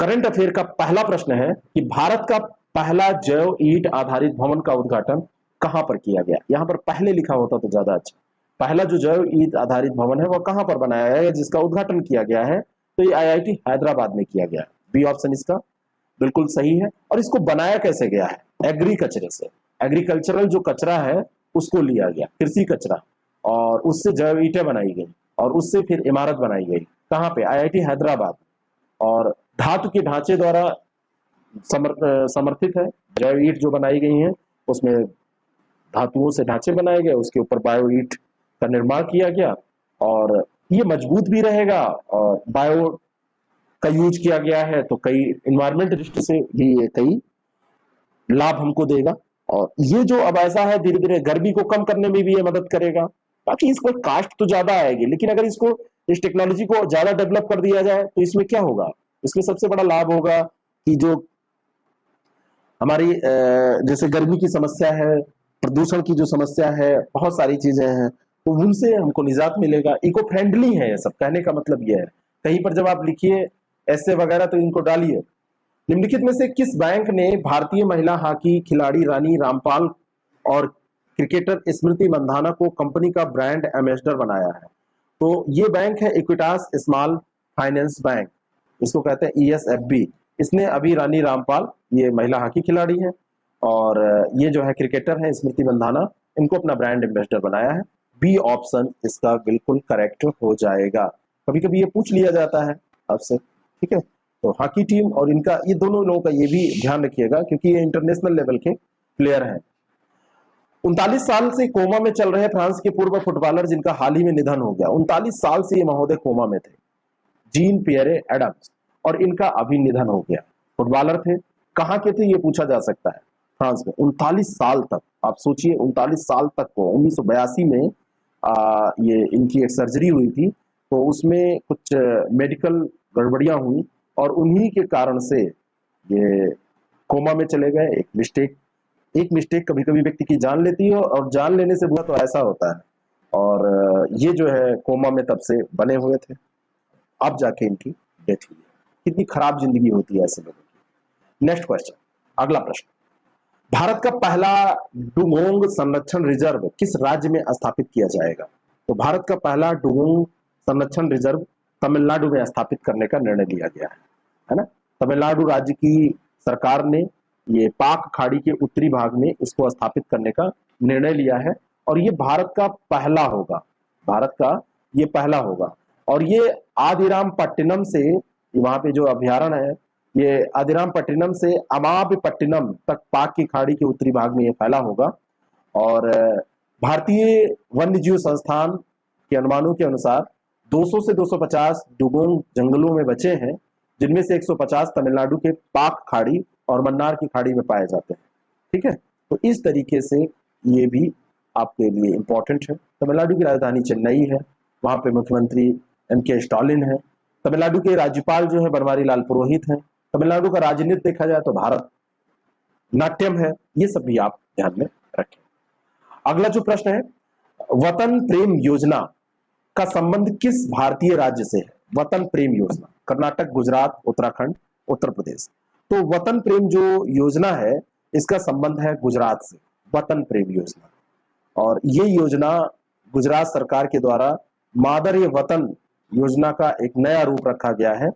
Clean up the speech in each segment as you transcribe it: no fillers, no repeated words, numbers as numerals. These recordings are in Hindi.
करंट अफेयर का पहला प्रश्न है कि भारत का पहला जैव ईंट आधारित भवन का उद्घाटन कहां पर किया गया। यहां पर पहले लिखा होता तो ज्यादा अच्छा। पहला जो जैव ईंट आधारित भवन है वह कहां पर बनाया गया है, जिसका उद्घाटन किया गया है, तो ये आईआईटी हैदराबाद में किया गया है। बी ऑप्शन इसका बिल्कुल सही है। और इसको बनाया कैसे गया है, एग्रीकल्चर से। एग्रीकल्चरल जो कचरा है उसको लिया गया, कृषि कचरा, और उससे जैव ईंटें बनाई गई और उससे फिर इमारत बनाई गई। कहां पे, आईआईटी हैदराबाद। और धातु के ढांचे द्वारा समर्थित है। जैव ईंट जो बनाई गई हैं उसमें धातुओं से ढांचे बनाए गए, उसके ऊपर बायो ईंट का निर्माण किया गया और ये मजबूत भी रहेगा और बायो का यूज किया गया है, तो कई इन्वायरमेंट दृष्टि से भी ये कई लाभ हमको देगा। और ये जो अब ऐसा है, धीरे धीरे गर्मी को कम करने में भी ये मदद करेगा। बाकी इसको कास्ट तो ज्यादा आएगी, लेकिन अगर इसको इस टेक्नोलॉजी को ज्यादा डेवलप कर दिया जाए तो इसमें क्या होगा, इसमें सबसे बड़ा लाभ होगा कि जो हमारी जैसे गर्मी की समस्या है, प्रदूषण की जो समस्या है, बहुत सारी चीजें हैं, तो उनसे हमको निजात मिलेगा। इको फ्रेंडली है ये सब, कहने का मतलब ये है। कहीं पर जब आप लिखिए ऐसे वगैरह तो इनको डालिए। निम्नलिखित में से किस बैंक ने भारतीय महिला हॉकी खिलाड़ी रानी रामपाल और क्रिकेटर स्मृति मंधाना को कंपनी का ब्रांड एम्बेसडर बनाया है? तो ये बैंक है इक्विटास स्मॉल फाइनेंस बैंक, इसको कहते हैं ईएसएफबी। इसने अभी रानी रामपाल, ये महिला हॉकी खिलाड़ी है, और ये जो है क्रिकेटर है स्मृति मंधाना, इनको अपना ब्रांड एम्बेसडर बनाया है। बी ऑप्शन इसका बिल्कुल करेक्ट हो जाएगा। कभी कभी ये पूछ लिया जाता है आपसे, ठीक है। तो हॉकी टीम और इनका, ये दोनों लोगों का ये भी ध्यान रखिएगा क्योंकि ये इंटरनेशनल लेवल के प्लेयर हैं। 39 साल से कोमा में चल रहे फ्रांस के पूर्व फुटबॉलर जिनका हाल ही में निधन हो गया, 39 साल से ये महोदय कोमा में थे, जीन पियरे एडम्स, और इनका अभी निधन हो गया। फुटबॉलर थे, कहां के थे ये पूछा जा सकता है, फ्रांस में। 39 साल तक आप सोचिए, 39 साल तक को 1982 में ये इनकी एक सर्जरी हुई थी, तो उसमें कुछ मेडिकल गड़बड़ियां हुई और उन्हीं के कारण से ये कोमा में चले गए। एक मिस्टेक कभी कभी व्यक्ति की जान लेती है, और जान लेने से बुरा तो ऐसा होता है। और ये जो है कोमा में तब से बने हुए थे, अब जाके इनकी डेथ हुई है। कितनी खराब जिंदगी होती है ऐसे लोगों की। नेक्स्ट क्वेश्चन, अगला प्रश्न, भारत का पहला डुगोंग संरक्षण रिजर्व किस राज्य में स्थापित किया जाएगा? तो भारत का पहला डुगोंग संरक्षण रिजर्व तमिलनाडु में स्थापित करने का निर्णय लिया गया है ना। तमिलनाडु राज्य की सरकार ने ये पाक खाड़ी के उत्तरी भाग में इसको स्थापित करने का निर्णय लिया है, और ये भारत का पहला होगा, भारत का ये पहला होगा। और ये आदिराम पट्टिनम से, वहां पे जो अभ्यारण्य है, ये आदिराम पट्टिनम से अमाब पट्टिनम तक पाक की खाड़ी के उत्तरी भाग में ये फैला होगा। और भारतीय वन्य जीव संस्थान के अनुमानों के अनुसार 200 से 250 डुगोंग जंगलों में बचे हैं, जिनमें से 150 तमिलनाडु के पाक खाड़ी और मन्नार की खाड़ी में पाए जाते हैं, ठीक है। तो इस तरीके से ये भी आपके लिए इंपॉर्टेंट है। तमिलनाडु की राजधानी चेन्नई है, वहां पे मुख्यमंत्री एमके स्टालिन है। तमिलनाडु के राज्यपाल जो है बनवारी लाल पुरोहित हैं। तमिलनाडु का राजनीति देखा जाए तो भारत नाट्यम है। ये सब भी आप ध्यान में रखें। अगला जो प्रश्न है, वतन प्रेम योजना का संबंध किस भारतीय राज्य से है? वतन प्रेम योजना, कर्नाटक, गुजरात, उत्तराखंड, उत्तर प्रदेश। तो वतन प्रेम जो योजना है इसका संबंध है गुजरात से, वतन प्रेम योजना। और ये योजना गुजरात सरकार के द्वारा मादर ये वतन योजना का एक नया रूप रखा गया है,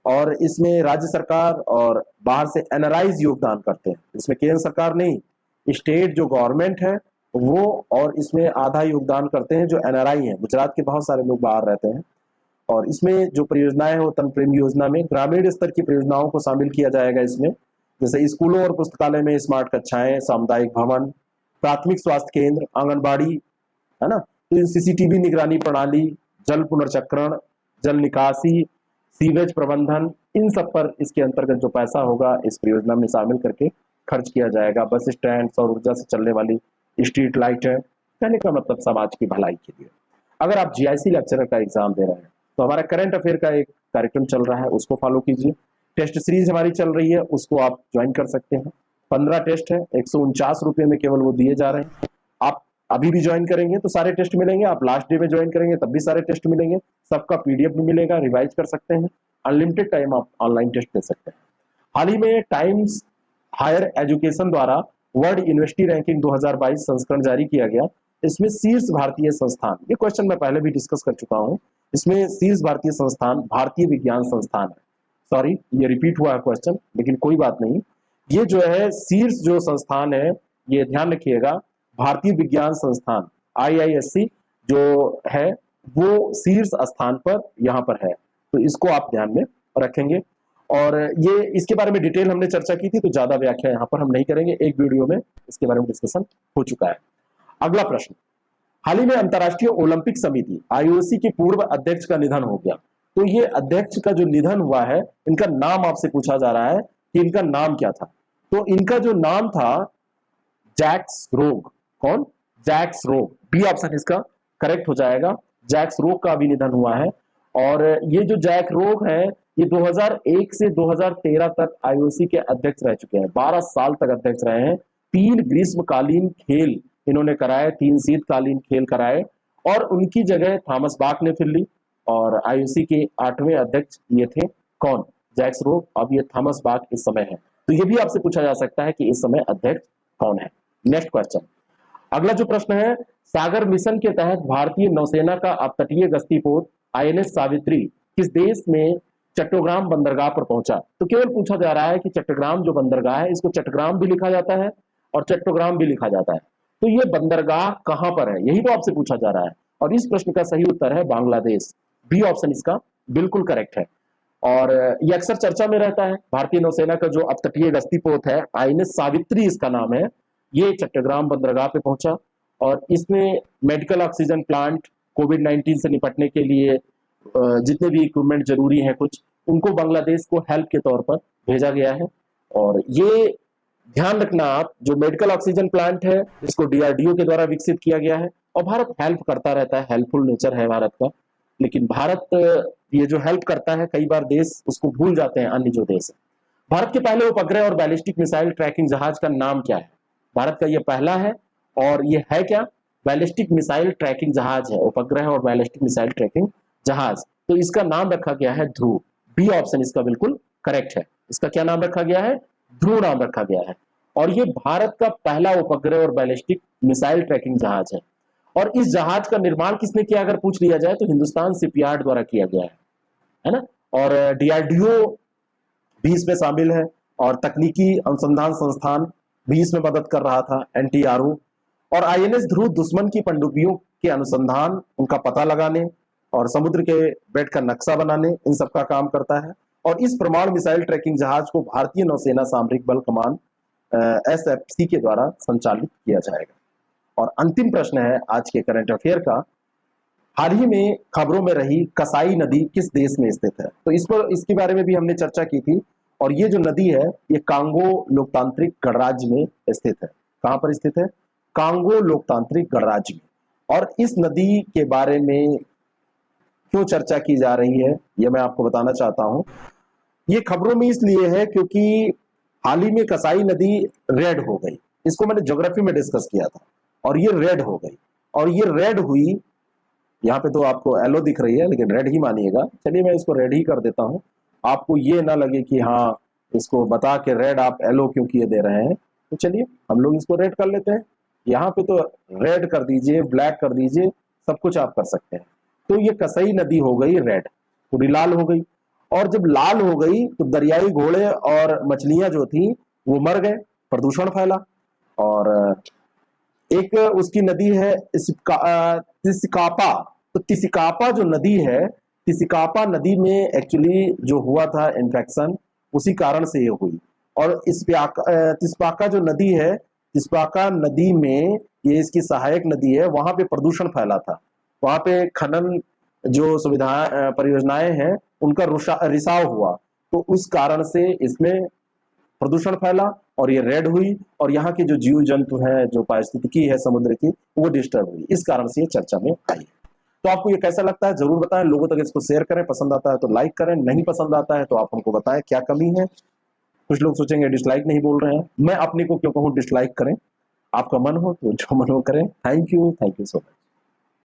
और इसमें राज्य सरकार और बाहर से एनआरआईज योगदान करते हैं। इसमें केंद्र सरकार नहीं, स्टेट जो गवर्नमेंट है वो, और इसमें आधा योगदान करते हैं जो एनआरआई हैं। गुजरात के बहुत सारे लोग बाहर रहते हैं। और इसमें जो परियोजनाएं हैं वतन प्रेम योजना में ग्रामीण स्तर की परियोजनाओं को शामिल किया जाएगा इसमें, जैसे स्कूलों और पुस्तकालय में स्मार्ट कक्षाएं, सामुदायिक भवन, प्राथमिक स्वास्थ्य केंद्र, आंगनबाड़ी, है ना। तो सीसीटीवी निगरानी प्रणाली, जल पुनर्चक्रण, जल निकासी, सीवेज प्रबंधन, इन सब पर इसके अंतर्गत जो पैसा होगा इस परियोजना में शामिल करके खर्च किया जाएगा। बस स्टैंड, सौर ऊर्जा से चलने वाली स्ट्रीट लाइट है। कहने का मतलब समाज की भलाई के लिए। अगर आप जीआईसी लेक्चरर का एग्जाम दे रहे हैं तो हमारा करंट अफेयर का एक कार्यक्रम चल रहा है, उसको फॉलो कीजिए। टेस्ट सीरीज हमारी चल रही है, उसको आप ज्वाइन कर सकते हैं। 15 टेस्ट है, 149 रुपये में केवल वो दिए जा रहे हैं। आप अभी भी ज्वाइन करेंगे तो सारे टेस्ट मिलेंगे, आप लास्ट डे में ज्वाइन करेंगे तब भी सारे टेस्ट मिलेंगे। सबका पीडीएफ भी मिलेगा, रिवाइज कर सकते हैं। अनलिमिटेड टाइम आप ऑनलाइन टेस्ट दे सकते हैं। हाल ही में टाइम्स हायर एजुकेशन द्वारा वर्ल्ड यूनिवर्सिटी रैंकिंग 2022 संस्करण जारी किया गया। इसमें शीर्ष भारतीय संस्थान, ये क्वेश्चन मैं पहले भी डिस्कस कर चुका हूं, इसमें शीर्ष भारतीय संस्थान भारतीय विज्ञान संस्थान है। सॉरी, ये रिपीट हुआ है क्वेश्चन, लेकिन कोई बात नहीं। ये जो है शीर्ष जो संस्थान है, ये ध्यान रखिएगा, भारतीय विज्ञान संस्थान IISc जो है वो शीर्ष स्थान पर यहाँ पर है, तो इसको आप ध्यान में रखेंगे। और ये इसके बारे में डिटेल हमने चर्चा की थी, तो ज्यादा व्याख्या यहाँ पर हम नहीं करेंगे, एक वीडियो में इसके बारे में डिस्कशन हो चुका है। अगला प्रश्न, हाल ही में अंतर्राष्ट्रीय ओलंपिक समिति IOC के पूर्व अध्यक्ष का निधन हो गया। तो ये अध्यक्ष का जो निधन हुआ है, इनका नाम आपसे पूछा जा रहा है कि इनका नाम क्या था। तो इनका जो नाम था जैक्स रोग। कौन? जैक्स रोग। बी ऑप्शन इसका करेक्ट हो जाएगा। जैक्स रोग का भी निधन हुआ है। और ये जो जैक रोग है, ये 2001 से 2013 तक IOC के अध्यक्ष रह चुके हैं। 12 साल तक अध्यक्ष रहे हैं। 3 ग्रीष्मकालीन खेल इन्होंने कराए, 3 शीतकालीन खेल कराए, और उनकी जगह थॉमस बाक ने फिर ली। और IOC के 8वें अध्यक्ष ये थे। कौन? जैक्स रोग। अब ये थॉमस बाक इस समय है। तो ये भी आपसे पूछा जा सकता है कि इस समय अध्यक्ष कौन है। नेक्स्ट क्वेश्चन, अगला जो प्रश्न है, सागर मिशन के तहत भारतीय नौसेना का अपतटीय गश्तीपोत INS सावित्री किस देश में चट्टोग्राम बंदरगाह पर पहुंचा। तो केवल पूछा जा रहा है कि चट्टग्राम जो बंदरगाह है, इसको चट्टग्राम भी लिखा जाता है और चट्टोग्राम भी लिखा जाता है, तो ये बंदरगाह कहां पर है, यही तो आपसे पूछा जा रहा है। और इस प्रश्न का सही उत्तर है बांग्लादेश। बी ऑप्शन इसका बिल्कुल करेक्ट है। और ये अक्सर चर्चा में रहता है। भारतीय नौसेना का जो अपतटीय गश्तीपोत है INS सावित्री इसका नाम है, ये चट्टग्राम बंदरगाह पे पहुंचा। और इसमें मेडिकल ऑक्सीजन प्लांट, कोविड-19 से निपटने के लिए जितने भी इक्विपमेंट जरूरी हैं कुछ, उनको बांग्लादेश को हेल्प के तौर पर भेजा गया है। और ये ध्यान रखना आप, जो मेडिकल ऑक्सीजन प्लांट है, इसको DRDO के द्वारा विकसित किया गया है। और भारत हेल्प करता रहता है, हेल्पफुल नेचर है भारत का। लेकिन भारत ये जो हेल्प करता है, कई बार देश उसको भूल जाते हैं, अन्य जो देश है। भारत के पहले उपग्रह और बैलिस्टिक मिसाइल ट्रैकिंग जहाज का नाम क्या है? भारत का ये पहला है, और ये है क्या? बैलिस्टिक मिसाइल ट्रैकिंग जहाज है, उपग्रह और बैलिस्टिक मिसाइल ट्रैकिंग जहाज। तो इसका नाम रखा गया है ध्रुव। बी ऑप्शन इसका बिल्कुल करेक्ट है। इसका क्या नाम रखा गया है? ध्रुव नाम रखा गया है। और ये भारत का पहला उपग्रह और बैलिस्टिक मिसाइल ट्रैकिंग जहाज है। और इस जहाज का निर्माण किसने किया, अगर पूछ लिया जाए, तो हिंदुस्तान शिपयार्ड द्वारा किया गया है ना। और DRDO भी इसमें शामिल है, और तकनीकी अनुसंधान संस्थान भी इसमें मदद कर रहा था, NTRO। और INS ध्रुव दुश्मन की पनडुब्बियों के अनुसंधान, उनका पता लगाने और समुद्र के बेट का नक्शा बनाने, इन सब का काम करता है। और इस परमाणु मिसाइल ट्रैकिंग जहाज को भारतीय नौसेना सामरिक बल कमान SFC के द्वारा संचालित किया जाएगा। और अंतिम प्रश्न है आज के करंट अफेयर का, हाल ही में खबरों में रही कसाई नदी किस देश में स्थित है? तो इसके बारे में भी हमने चर्चा की थी। और ये जो नदी है, ये कांगो लोकतांत्रिक गणराज्य में स्थित है। कहां पर स्थित है? कांगो लोकतांत्रिक गणराज्य में। और इस नदी के बारे में क्यों चर्चा की जा रही है, यह मैं आपको बताना चाहता हूं। ये खबरों में इसलिए है क्योंकि हाल ही में कसाई नदी रेड हो गई। इसको मैंने ज्योग्राफी में डिस्कस किया था, और ये रेड हो गई। और ये रेड हुई, यहाँ पे तो आपको येलो दिख रही है, लेकिन रेड ही मानिएगा। चलिए मैं इसको रेड ही कर देता हूँ, आपको ये ना लगे कि हाँ इसको बता के रेड आप येलो क्यों किए दे रहे हैं। तो चलिए हम लोग इसको रेड कर लेते हैं। यहाँ पे तो रेड कर दीजिए, ब्लैक कर दीजिए, सब कुछ आप कर सकते हैं। तो ये कसाई नदी हो गई रेड, पूरी लाल हो गई। और जब लाल हो गई तो दरियाई घोड़े और मछलियां जो थी वो मर गए, प्रदूषण फैला। और एक उसकी नदी है तिसिकापा। तो तिसिकापा जो नदी है, तिसिकापा नदी में एक्चुअली जो हुआ था इन्फेक्शन, उसी कारण से ये हुई। और तिस्पाका जो नदी है, तिस्पाका नदी में, ये इसकी सहायक नदी है, वहां पे प्रदूषण फैला था। वहां पे खनन जो सुविधा परियोजनाएं हैं, उनका रिसाव हुआ। तो उस कारण से इसमें प्रदूषण फैला और ये रेड हुई। और यहाँ के जो जीव जंतु हैं, जो पारिस्थितिकी है समुद्र की, वो डिस्टर्ब हुई। इस कारण से ये चर्चा में आई है। तो आपको ये कैसा लगता है जरूर बताएं, लोगों तक इसको शेयर करें, पसंद आता है तो लाइक करें, नहीं पसंद आता है तो आप हमको बताएं क्या कमी है। कुछ लोग सोचेंगे डिसलाइक नहीं बोल रहे हैं, मैं अपने को क्यों कहूँ डिसलाइक करें, आपका मन हो तो जो मन हो करें। Thank you so much.